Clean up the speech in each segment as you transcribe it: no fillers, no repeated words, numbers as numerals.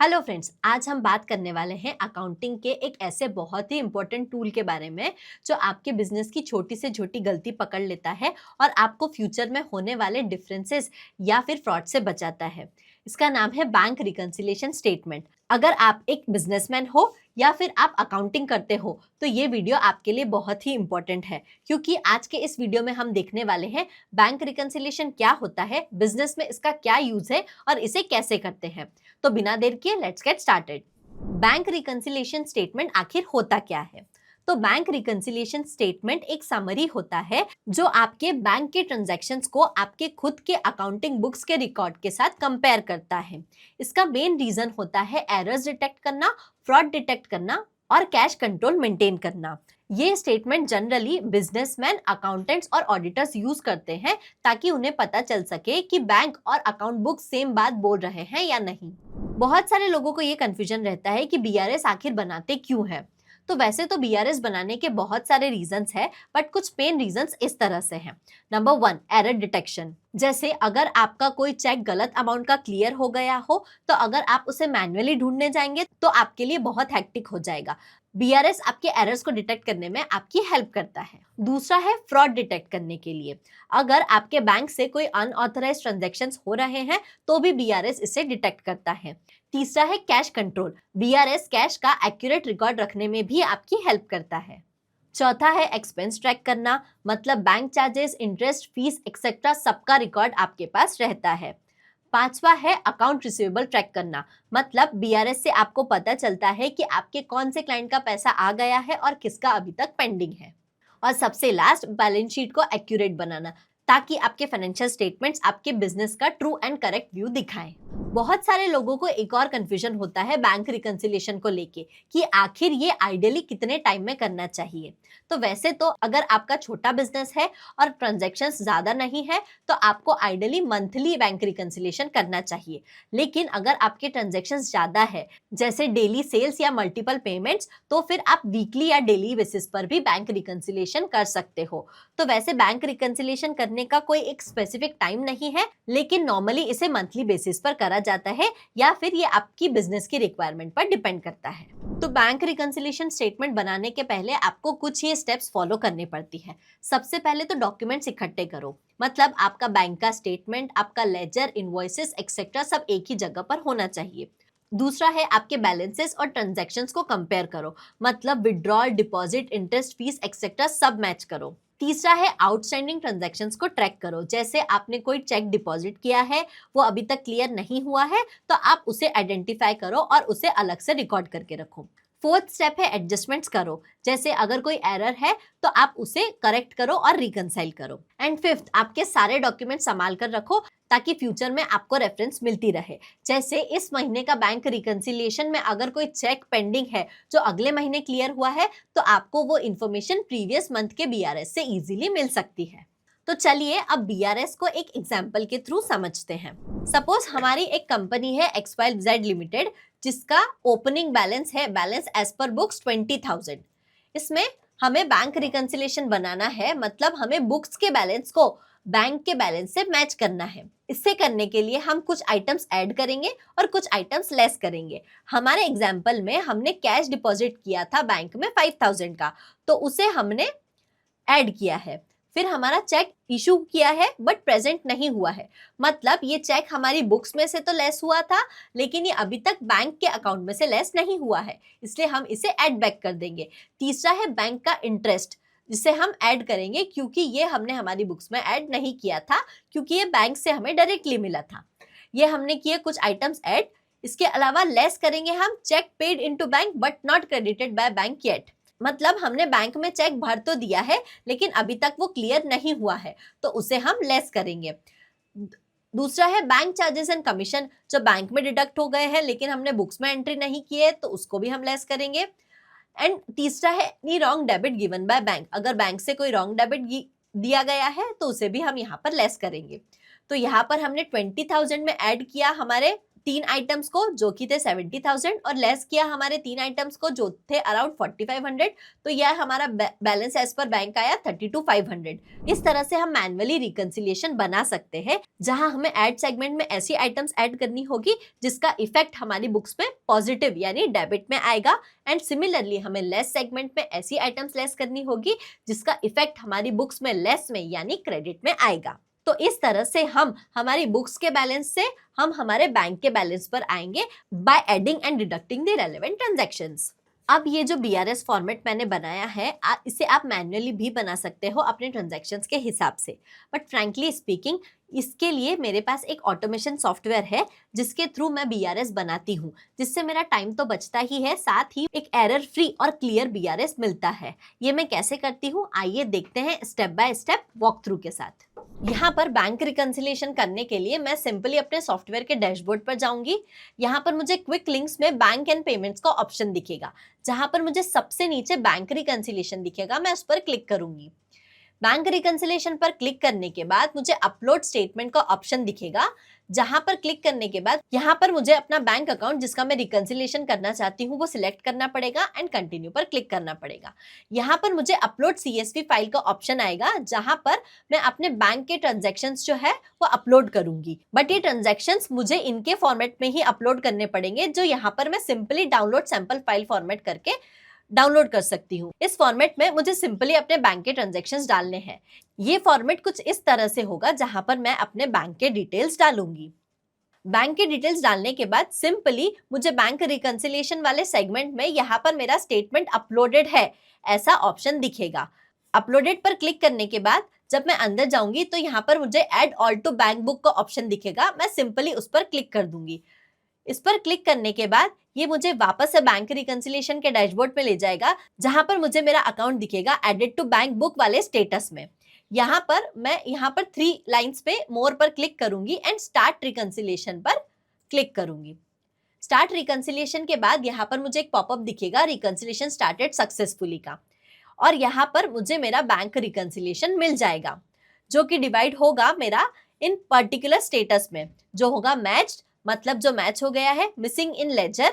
Hello friends, आज हम बात करने वाले हैं अकाउंटिंग के एक ऐसे बहुत ही इंपॉर्टेंट टूल के बारे में जो आपके बिजनेस की छोटी से छोटी गलती पकड़ लेता है और आपको फ्यूचर में होने वाले डिफरेंसेस या फिर फ्रॉड से बचाता है। इसका नाम है बैंक रिकंसिलिएशन स्टेटमेंट। अगर आप एक बिजनेसमैन हो या फिर आप अकाउंटिंग करते हो तो ये वीडियो आपके लिए बहुत ही इंपॉर्टेंट है, क्योंकि आज के इस वीडियो में हम देखने वाले हैं बैंक रिकंसिलिएशन क्या होता है, बिजनेस में इसका क्या यूज है और इसे कैसे करते हैं। तो बिना देर किए let's get started. Bank reconciliation statement आखिर होता क्या है? तो बैंक रिकंसिलिएशन स्टेटमेंट एक समरी होता है जो आपके बैंक के ट्रांजैक्शंस को आपके खुद के अकाउंटिंग बुक्स के रिकॉर्ड के साथ कंपेयर करता है। इसका मेन रीजन होता है एरर्स डिटेक्ट करना, फ्रॉड डिटेक्ट करना और कैश कंट्रोल मेंटेन करना। ये स्टेटमेंट जनरली बिजनेसमैन, अकाउंटेंट्स और ऑडिटर्स यूज करते हैं ताकि उन्हें पता चल सके कि बैंक और अकाउंट बुक सेम बात बोल रहे हैं या नहीं। बहुत सारे लोगों को ये कंफ्यूजन रहता है कि बीआरएस आखिर बनाते क्यों है। तो वैसे तो बीआरएस बनाने के बहुत सारे रीजंस हैं, बट कुछ मेन रीजंस इस तरह से हैं। Number 1, error detection. जैसे अगर आपका कोई चेक गलत अमाउंट का क्लियर हो गया हो, तो अगर आप उसे मैन्युअली ढूंढने जाएंगे तो आपके लिए बहुत हेक्टिक हो जाएगा। बीआरएस आपके एरर्स को डिटेक्ट करने में आपकी हेल्प करता है। दूसरा है फ्रॉड डिटेक्ट करने के लिए। अगर आपके बैंक से कोई अनऑथराइज्ड ट्रांजैक्शंस हो रहे हैं तो भी बीआरएस इसे डिटेक्ट करता है। तीसरा है कैश कंट्रोल। बीआरएस कैश का एक्यूरेट रिकॉर्ड रखने में भी आपकी हेल्प करता है। चौथा है एक्सपेंस ट्रैक करना, मतलब bank charges, interest, fees etcetera सबका रिकॉर्ड आपके पास रहता है। पांचवा है अकाउंट रिसीवेबल ट्रैक करना, मतलब बीआरएस से आपको पता चलता है कि आपके कौन से क्लाइंट का पैसा आ गया है और किसका अभी तक पेंडिंग है। और सबसे लास्ट, बैलेंस शीट को एक्यूरेट बनाना, ताकि आपके फाइनेंशियल स्टेटमेंट्स आपके बिजनेस का ट्रू एंड करेक्ट व्यू दिखाएं। बहुत सारे लोगों को एक और कंफ्यूजन होता है बैंक रिकंसिलिएशन को लेके कि आखिर ये आइडियली कितने टाइम में करना चाहिए। तो वैसे तो अगर आपका छोटा बिजनेस है और ट्रांजैक्शंस ज्यादा नहीं है तो आपको आइडियली मंथली बैंक रिकंसिलिएशन करना चाहिए। लेकिन अगर आपके ट्रांजैक्शंस ज्यादा है, जैसे डेली सेल्स या मल्टीपल पेमेंट्स, तो फिर आप वीकली या डेली बेसिस पर भी बैंक रिकंसिलिएशन कर सकते हो। तो वैसे बैंक रिकंसिलिएशन करने का कोई एक स्पेसिफिक टाइम नहीं है, लेकिन नॉर्मली इसे मंथली बेसिस पर करा जाता है या फिर ये आपकी बिजनेस की रिक्वायरमेंट पर डिपेंड करता है। तो बैंक रिकंसिलिएशन स्टेटमेंट बनाने के पहले आपको कुछ ये स्टेप्स फॉलो करनी पड़ती है। सबसे पहले तो डॉक्यूमेंट्स इकट्ठे करो, मतलब आपका बैंक का स्टेटमेंट, आपका लेजर, इनवॉइसेस एक्सेट्रा सब एक ही जगह पर होना चाहिए। दूसरा है आपके बैलेंसेस और ट्रांजैक्शंस को कंपेयर करो, मतलब withdrawal, deposit, interest, fees etcetera सब मैच करो। तीसरा है आउटस्टैंडिंग ट्रांजैक्शंस को ट्रैक करो, जैसे आपने कोई चेक डिपॉजिट किया है, वो अभी तक क्लियर नहीं हुआ है, तो आप उसे आइडेंटिफाई करो और उसे अलग से रिकॉर्ड करके रखो। फोर्थ स्टेप है एडजस्टमेंट्स करो, जैसे अगर कोई एरर है तो आप उसे करेक्ट करो और रिकंसाइल करो। एंड फिफ्थ, आपके सारे डॉक्यूमेंट संभाल कर रखो ताकि फ्यूचर में आपको रेफरेंस मिलती रहे। जैसे इस महीने का बैंक रिकंसिलिएशन में अगर कोई चेक पेंडिंग है जो अगले महीने क्लियर हुआ है, तो आपको वो इन्फॉर्मेशन प्रीवियस मंथ के बीआरएस से इजीली मिल सकती है। तो चलिए अब बीआरएस को एक एग्जाम्पल के थ्रू समझते हैं। सपोज हमारी एक कंपनी है XYZ लिमिटेड, जिसका ओपनिंग बैलेंस है, बैलेंस एज पर बुक्स 20,000। इसमें हमें बैंक रिकंसिलिएशन बनाना है, मतलब हमें बुक्स के बैलेंस को बैंक के बैलेंस से मैच करना है। इससे करने के लिए हम कुछ आइटम्स ऐड करेंगे और कुछ आइटम्स लेस करेंगे। हमारे एग्जाम्पल में हमने कैश डिपॉजिट किया था बैंक में 5,000 का, तो उसे हमने ऐड किया है। फिर हमारा चेक इशू किया है बट प्रेजेंट नहीं हुआ है, मतलब ये चेक हमारी बुक्स में से तो लेस हुआ था, लेकिन ये अभी तक बैंक के अकाउंट में से लेस नहीं हुआ है, इसलिए हम इसे ऐड बैक कर देंगे। तीसरा है बैंक का इंटरेस्ट, जिसे हम ऐड करेंगे क्योंकि ये हमने हमारी बुक्स में ऐड नहीं किया था, क्योंकि ये बैंक से हमें डायरेक्टली मिला था। ये हमने किए कुछ आइटम्स ऐड। इसके अलावा लेस करेंगे हम cheque paid into bank but not credited by bank yet, मतलब हमने बैंक में चेक भर तो दिया है लेकिन अभी तक वो क्लियर नहीं हुआ है, तो उसे हम लेस करेंगे। दूसरा है बैंक चार्जेस एंड कमीशन, जो बैंक में डिडक्ट हो गए हैं लेकिन हमने बुक्स में एंट्री नहीं की है, तो उसको भी हम लेस करेंगे। एंड तीसरा है any wrong debit given by bank, अगर बैंक से कोई रॉन्ग डेबिट दिया गया है तो उसे भी हम यहाँ पर लेस करेंगे। तो यहाँ पर हमने 20,000 में ऐड किया हमारे तीन आइटम्स को जो कि थे 70,000 और लेस किया हमारे तीन आइटम्स को जो थे अराउंड 4500, तो यह हमारा बैलेंस एज पर बैंक आया 32,500। इस तरह से हम मैन्युअली रिकंसिलिएशन बना सकते हैं, जहां हमें ऐड सेगमेंट में ऐसी आइटम्स ऐड करनी होगी जिसका इफेक्ट हमारी बुक्स में पॉजिटिव यानी डेबिट में आएगा, एंड सिमिलरली हमें लेस सेगमेंट में ऐसी आइटम्स लेस करनी होगी जिसका इफेक्ट हमारी बुक्स में लेस में यानी क्रेडिट में आएगा। तो इस तरह से हम हमारी बुक्स के बैलेंस से हम हमारे बैंक के बैलेंस पर आएंगे by adding and deducting the relevant transactions. अब ये जो BRS फॉर्मेट मैंने बनाया है, इसे आप मैन्युअली भी बना सकते हो अपने ट्रांजैक्शंस के हिसाब से, बट फ्रैंकली स्पीकिंग इसके लिए मेरे पास एक ऑटोमेशन सॉफ्टवेयर है जिसके थ्रू मैं BRS बनाती हूँ, जिससे मेरा टाइम तो बचता ही है, साथ ही एक एरर फ्री और क्लियर BRS मिलता है। ये मैं कैसे करती हूँ, आइए देखते हैं step by step walk through के साथ। यहाँ पर बैंक रिकंसिलिएशन करने के लिए मैं सिंपली अपने सॉफ्टवेयर के डैशबोर्ड पर जाऊंगी। यहाँ पर मुझे क्विक लिंक्स में बैंक एंड पेमेंट्स का ऑप्शन दिखेगा, जहां पर मुझे सबसे नीचे बैंक रिकंसिलिएशन दिखेगा, मैं उस पर क्लिक करूंगी। बैंक रिकंसिलिएशन पर क्लिक करने के बाद मुझे अपलोड स्टेटमेंट का ऑप्शन दिखेगा, जहां पर क्लिक करने के बाद यहाँ पर मुझे अपना बैंक अकाउंट जिसका मैं रिकंसिलिएशन करना चाहती हूँ वो सिलेक्ट करना पड़ेगा एंड कंटिन्यू पर क्लिक करना पड़ेगा। यहाँ पर मुझे अपलोड CSV फाइल का ऑप्शन आएगा, जहां पर मैं अपने बैंक के ट्रांजैक्शंस जो है वो अपलोड करूंगी, बट ये ट्रांजैक्शंस मुझे इनके फॉर्मेट में ही अपलोड करने पड़ेंगे, जो यहाँ पर मैं simply download sample file format करके डाउनलोड कर सकती हूँ। इस फॉर्मेट में मुझे सिंपली अपने बैंक के ट्रांजैक्शंस डालने हैं। ये फॉर्मेट कुछ इस तरह से होगा, जहां पर मैं अपने बैंक के डिटेल्स डालूंगी। बैंक के डिटेल्स डालने के बाद सिंपली मुझे बैंक रिकंसिलिएशन वाले सेगमेंट में यहाँ पर मेरा स्टेटमेंट अपलोडेड है ऐसा ऑप्शन दिखेगा। अपलोडेड पर क्लिक करने के बाद जब मैं अंदर जाऊंगी तो यहाँ पर मुझे add all to bank book का ऑप्शन दिखेगा, मैं सिंपली उस पर क्लिक कर दूंगी। इस पर क्लिक करने के बाद ये मुझे वापस से बैंक रिकंसिलिएशन के डैशबोर्ड पे ले जाएगा, जहां पर मुझे मेरा अकाउंट दिखेगा एडेड टू बैंक बुक वाले स्टेटस में। यहाँ पर मैं 3 लाइंस पे मोर पर क्लिक करूंगी एंड स्टार्ट रिकंसिलिएशन पर क्लिक करूंगी। स्टार्ट रिकंसिलिएशन के बाद यहाँ पर मुझे एक पॉपअप दिखेगा रिकंसिलिएशन स्टार्टेड सक्सेसफुली का, और यहाँ पर मुझे मेरा बैंक रिकंसिलिएशन मिल जाएगा, जो कि डिवाइड होगा मेरा इन पर्टिकुलर स्टेटस में, जो होगा मैच्ड मतलब जो मैच हो गया है, missing in ledger,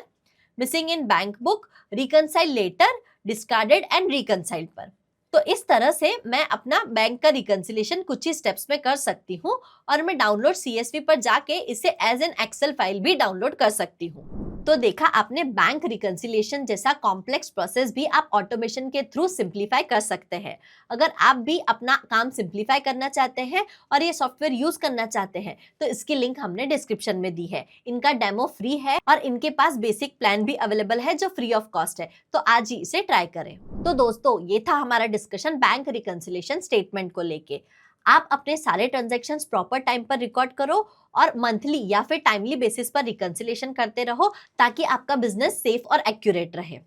missing in bank book, reconcile later, discarded and reconciled पर। तो इस तरह से मैं अपना बैंक का रिकंसिलिएशन कुछ ही स्टेप्स में कर सकती हूँ, और मैं डाउनलोड CSV पर जाके इसे एज एन एक्सेल फाइल भी डाउनलोड कर सकती हूँ। तो देखा आपने, बैंक रिकंसिलिएशन जैसा कॉम्प्लेक्स प्रोसेस भी आप ऑटोमेशन के थ्रू सिंप्लीफाई कर सकते हैं। अगर आप भी अपना काम सिंप्लीफाई करना चाहते हैं और ये सॉफ्टवेयर यूज करना चाहते हैं तो इसकी लिंक हमने डिस्क्रिप्शन में दी है। इनका डेमो फ्री है और इनके पास बेसिक प्लान भी अवेलेबल है जो फ्री ऑफ कॉस्ट है, तो आज ही इसे ट्राई करें। तो दोस्तों, ये था हमारा डिस्कशन बैंक रिकंसिलिएशन स्टेटमेंट को लेके। आप अपने सारे ट्रांजैक्शंस प्रॉपर टाइम पर रिकॉर्ड करो और मंथली या फिर टाइमली बेसिस पर रिकंसिलिएशन करते रहो, ताकि आपका बिजनेस सेफ और एक्यूरेट रहे।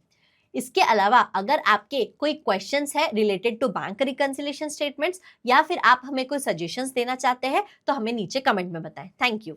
इसके अलावा अगर आपके कोई क्वेश्चंस है related to bank reconciliation statements, या फिर आप हमें कोई सजेशंस देना चाहते हैं तो हमें नीचे कमेंट में बताएं। Thank you.